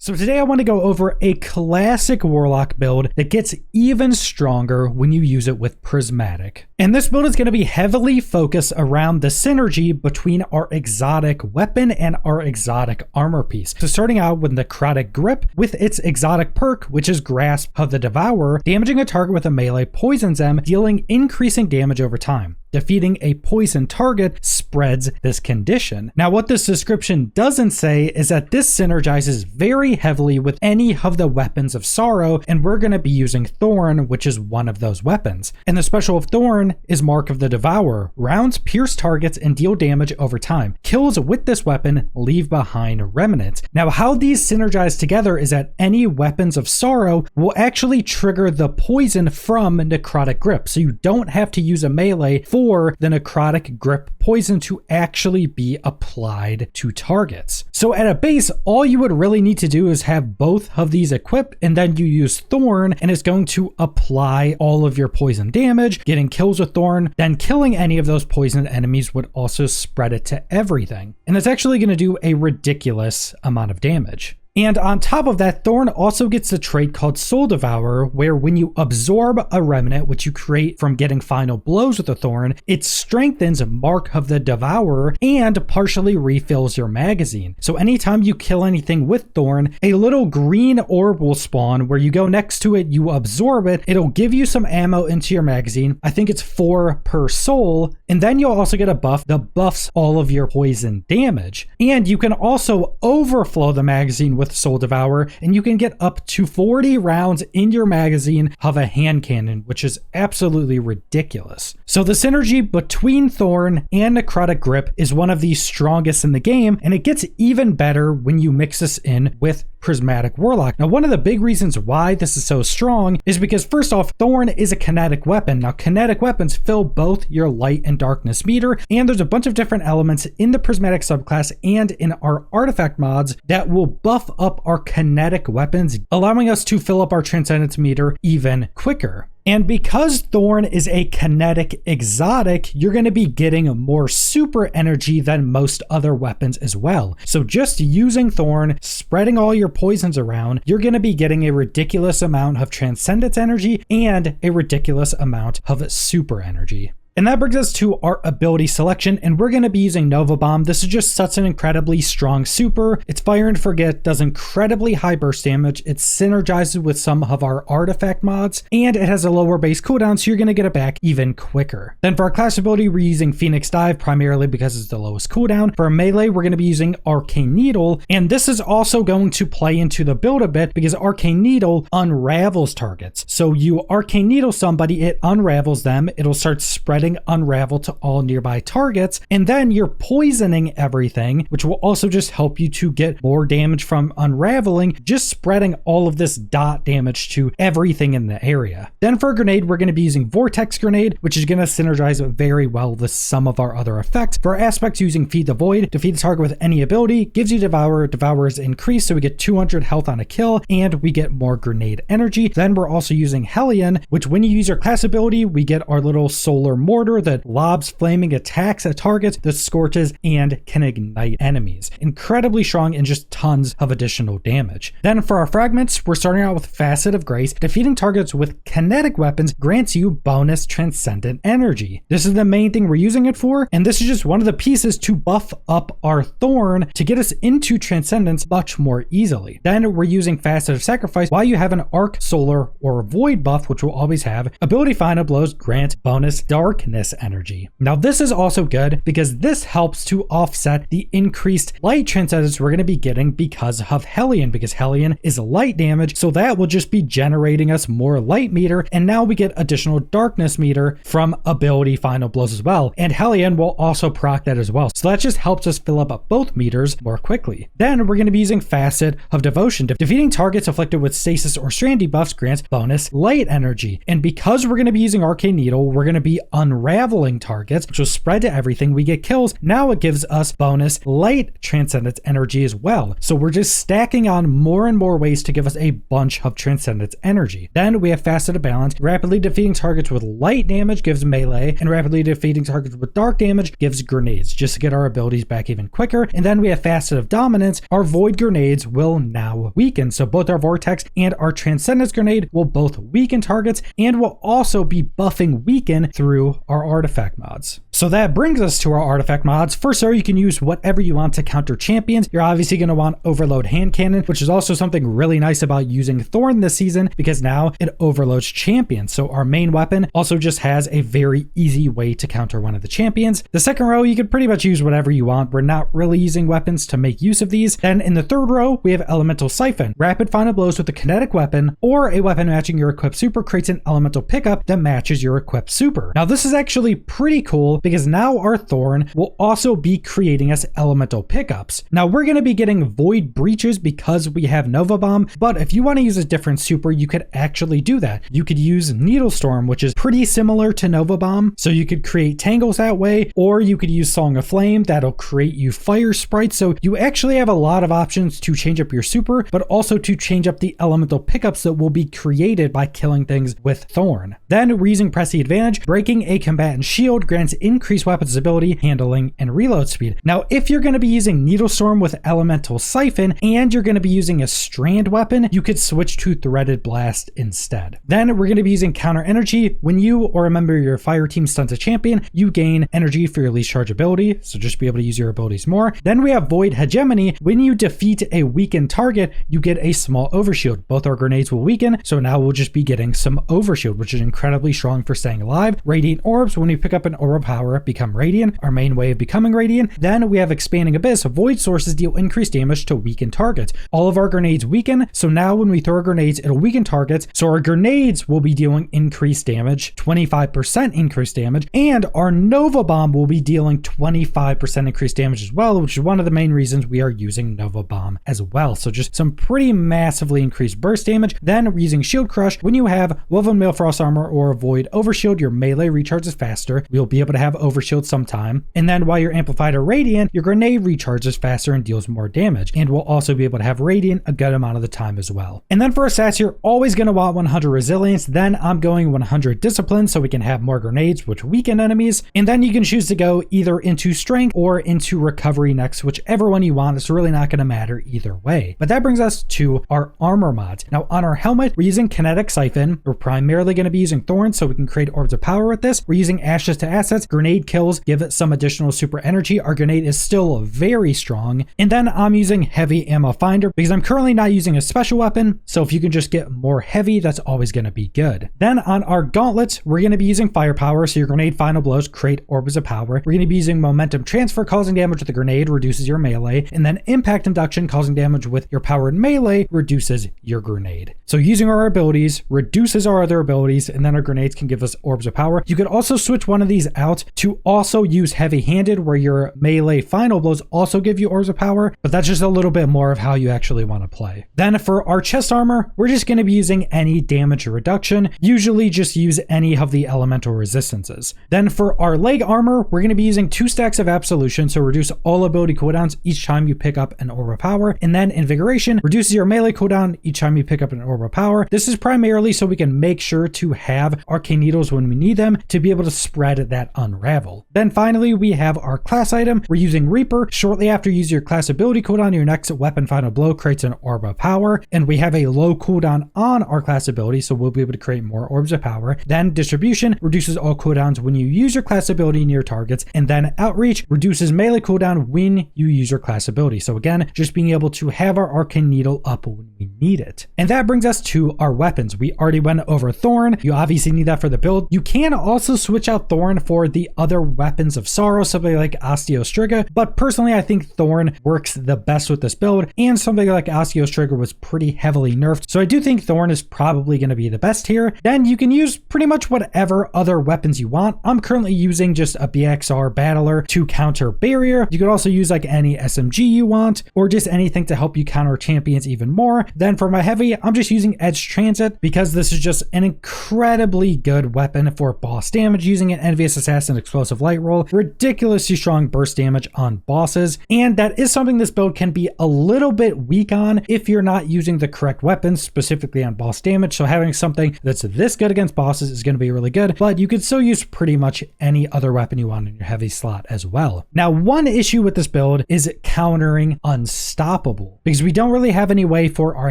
So today I want to go over a classic Warlock build that gets even stronger when you use it with Prismatic. And this build is going to be heavily focused around the synergy between our exotic weapon and our exotic armor piece. So starting out with Necrotic Grip with its exotic perk, which is Grasp of the Devourer, damaging a target with a melee poisons them, dealing increasing damage over time. Defeating a poison target spreads this condition. Now, what this description doesn't say is that this synergizes very heavily with any of the weapons of sorrow, and we're going to be using Thorn, which is one of those weapons. And the special of Thorn is Mark of the Devourer. Rounds pierce targets and deal damage over time. Kills with this weapon leave behind remnants. Now, how these synergize together is that any weapons of sorrow will actually trigger the poison from Necrotic Grip, so you don't have to use a melee for the Necrotic Grip poison to actually be applied to targets. So at a base, all you would really need to do is have both of these equipped, and then you use Thorn, and it's going to apply all of your poison damage, getting kills with Thorn, then killing any of those poisoned enemies would also spread it to everything. And it's actually going to do a ridiculous amount of damage. And on top of that, Thorn also gets the trait called Soul Devourer, where when you absorb a remnant, which you create from getting final blows with the Thorn, it strengthens Mark of the Devourer and partially refills your magazine. So anytime you kill anything with Thorn, a little green orb will spawn where you go next to it, you absorb it, it'll give you some ammo into your magazine. I think it's 4 per soul. And then you'll also get a buff that buffs all of your poison damage. And you can also overflow the magazine with Soul Devourer, and you can get up to 40 rounds in your magazine of a hand cannon, which is absolutely ridiculous. So the synergy between Thorn and Necrotic Grip is one of the strongest in the game, and it gets even better when you mix this in with Prismatic Warlock. Now, one of the big reasons why this is so strong is because, first off, Thorn is a kinetic weapon. Now, kinetic weapons fill both your light and darkness meter, and there's a bunch of different elements in the Prismatic subclass and in our artifact mods that will buff up our kinetic weapons, allowing us to fill up our transcendence meter even quicker. And because Thorn is a kinetic exotic, you're going to be getting more super energy than most other weapons as well. So just using Thorn, spreading all your poisons around, you're going to be getting a ridiculous amount of transcendence energy and a ridiculous amount of super energy. And that brings us to our ability selection, and we're going to be using Nova Bomb. This is just such an incredibly strong super. It's Fire and Forget, does incredibly high burst damage, it synergizes with some of our artifact mods, and it has a lower base cooldown, so you're going to get it back even quicker. Then for our class ability, we're using Phoenix Dive, primarily because it's the lowest cooldown. For melee, we're going to be using Arcane Needle, and this is also going to play into the build a bit because Arcane Needle unravels targets. So you Arcane Needle somebody, it unravels them, it'll start spreading unravel to all nearby targets, and then you're poisoning everything, which will also just help you to get more damage from unraveling, just spreading all of this dot damage to everything in the area. Then for a grenade, we're going to be using Vortex Grenade, which is going to synergize very well with some of our other effects. For our aspects, using Feed the Void, defeat the target with any ability, gives you Devourer, Devourer is increased, so we get 200 health on a kill, and we get more grenade energy. Then we're also using Hellion, which when you use your class ability, we get our little solar mortar that lobs flaming attacks at targets, that scorches, and can ignite enemies. Incredibly strong and just tons of additional damage. Then for our fragments, we're starting out with Facet of Grace. Defeating targets with kinetic weapons grants you bonus transcendent energy. This is the main thing we're using it for, and this is just one of the pieces to buff up our Thorn to get us into Transcendence much more easily. Then we're using Facet of Sacrifice while you have an Arc, Solar, or Void buff, which we'll always have. Ability Final Blows grant bonus darkness energy. Now this is also good because this helps to offset the increased light transcendence we're going to be getting because of Hellion, because Hellion is light damage, so that will just be generating us more light meter, and now we get additional darkness meter from ability Final Blows as well, and Hellion will also proc that as well, so that just helps us fill up both meters more quickly. Then we're going to be using Facet of Devotion. Defeating targets afflicted with stasis or strand debuffs grants bonus light energy, and because we're going to be using Arcane Needle, we're going to be unraveling targets, which will spread to everything. We get kills. Now it gives us bonus light transcendence energy as well. So we're just stacking on more and more ways to give us a bunch of transcendence energy. Then we have faceted balance. Rapidly defeating targets with light damage gives melee, and rapidly defeating targets with dark damage gives grenades, just to get our abilities back even quicker. And then we have facet of dominance. Our void grenades will now weaken. So both our vortex and our transcendence grenade will both weaken targets and will also be buffing weaken through our artifact mods. So that brings us to our artifact mods. First, you can use whatever you want to counter champions. You're obviously going to want overload hand cannon, which is also something really nice about using Thorn this season, because now it overloads champions. So our main weapon also just has a very easy way to counter one of the champions. The second row, you could pretty much use whatever you want. We're not really using weapons to make use of these. Then in the third row, we have elemental siphon. Rapid final blows with a kinetic weapon or a weapon matching your equipped super creates an elemental pickup that matches your equipped super. Now this is actually pretty cool because now our Thorn will also be creating us elemental pickups. Now we're going to be getting void breaches because we have Nova Bomb, but if you want to use a different super, you could actually do that. You could use Needle Storm, which is pretty similar to Nova Bomb, so you could create tangles that way, or you could use Song of Flame, that'll create you fire sprites. So you actually have a lot of options to change up your super, but also to change up the elemental pickups that will be created by killing things with Thorn. Then we're using Press the Advantage. Breaking a combatant shield grants increased weapons ability, handling, and reload speed. Now, if you're going to be using Needle Storm with Elemental Siphon and you're going to be using a strand weapon, you could switch to Threaded Blast instead. Then we're going to be using Counter Energy. When you or a member of your fire team stuns a champion, you gain energy for your least charge ability, so just be able to use your abilities more. Then we have Void Hegemony. When you defeat a weakened target, you get a small overshield. Both our grenades will weaken, so now we'll just be getting some overshield, which is incredibly strong for staying alive. Radiant Orbs. When we pick up an orb of power, become radiant, our main way of becoming radiant. Then we have Expanding Abyss. Void sources deal increased damage to weakened targets. All of our grenades weaken, so now when we throw our grenades, it'll weaken targets, so our grenades will be dealing increased damage, 25% increased damage, and our Nova Bomb will be dealing 25% increased damage as well, which is one of the main reasons we are using Nova Bomb as well. So just some pretty massively increased burst damage. Then we're using Shield Crush. When you have Woven Mail Frost Armor or Void Overshield, your melee recharges faster. We'll be able to have Overshield sometime. And then while you're amplified or radiant, your grenade recharges faster and deals more damage. And we'll also be able to have radiant a good amount of the time as well. And then for our stats, you're always going to want 100 resilience. Then I'm going 100 discipline so we can have more grenades, which weaken enemies. And then you can choose to go either into strength or into recovery next, whichever one you want. It's really not going to matter either way. But that brings us to our armor mods. Now on our helmet, we're using Kinetic Siphon. We're primarily going to be using Thorn so we can create orbs of power with this. We're using Ashes to assets. Grenade kills give it some additional super energy. Our grenade is still very strong. And then I'm using Heavy Ammo Finder because I'm currently not using a special weapon. So if you can just get more heavy, that's always going to be good. Then on our gauntlets, we're going to be using Firepower. So your grenade final blows create orbs of power. We're going to be using Momentum Transfer, causing damage with the grenade, reduces your melee. And then Impact Induction, causing damage with your powered melee, reduces your grenade. So using our abilities reduces our other abilities, and then our grenades can give us orbs of power. You could also switch one of these out to also use Heavy-Handed, where your melee final blows also give you orbs of power, but that's just a little bit more of how you actually want to play. Then for our chest armor, we're just going to be using any damage reduction. Usually just use any of the elemental resistances. Then for our leg armor, we're going to be using 2 stacks of Absolution, so reduce all ability cooldowns each time you pick up an orb of power. And then Invigoration reduces your melee cooldown each time you pick up an orb of power. This is primarily so we can make sure to have Arcane Needles when we need them to be able to spread that unravel. Then finally, we have our class item. We're using Reaper. Shortly after you use your class ability cooldown, your next weapon final blow creates an orb of power, and we have a low cooldown on our class ability, so we'll be able to create more orbs of power. Then Distribution reduces all cooldowns when you use your class ability near targets, and then Outreach reduces melee cooldown when you use your class ability. So again, just being able to have our Arcane Needle up when we need it. And that brings us to our weapons. We already went over Thorn. You obviously need that for the build. You can also switch out Thorn for the other weapons of sorrow, something like Osteos Trigger, but personally I think Thorn works the best with this build, and something like Osteos Trigger was pretty heavily nerfed, so I do think Thorn is probably going to be the best here. Then you can use pretty much whatever other weapons you want. I'm currently using just a BXR Battler to counter barrier. You could also use like any SMG you want, or just anything to help you counter champions even more. Then for my heavy, I'm just using Edge Transit because this is just an incredibly good weapon for boss damage, using an Envious Assassin Explosive Light Roll, ridiculously strong burst damage on bosses, and that is something this build can be a little bit weak on if you're not using the correct weapons, specifically on boss damage. So having something that's this good against bosses is going to be really good, but you could still use pretty much any other weapon you want in your heavy slot as well. Now, one issue with this build is countering Unstoppable, because we don't really have any way for our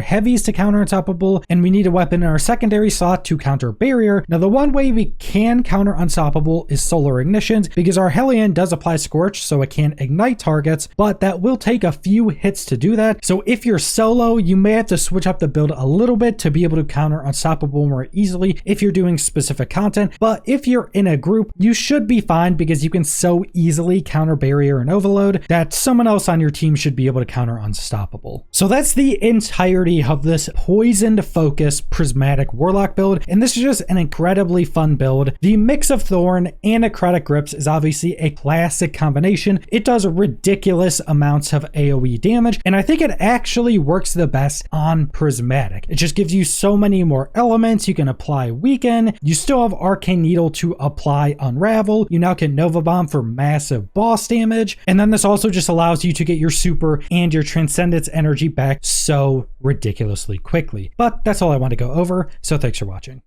heavies to counter Unstoppable, and we need a weapon in our secondary slot to counter barrier. Now, the one way we can counter Unstoppable is Solar Ignitions, because our Hellion does apply Scorch, so it can ignite targets, but that will take a few hits to do that. So if you're solo, you may have to switch up the build a little bit to be able to counter Unstoppable more easily if you're doing specific content. But if you're in a group, you should be fine, because you can so easily counter barrier and overload that someone else on your team should be able to counter Unstoppable. So that's the entirety of this poisoned focus Prismatic Warlock build, and this is just an incredibly fun build. The mix of Thorn and Necrotic Grips is obviously a classic combination. It does ridiculous amounts of AoE damage, and I think it actually works the best on Prismatic. It just gives you so many more elements. You can apply Weaken, you still have Arcane Needle to apply Unravel, you now can Nova Bomb for massive boss damage, and then this also just allows you to get your super and your Transcendence energy back so ridiculously quickly. But that's all I want to go over, so thanks for watching.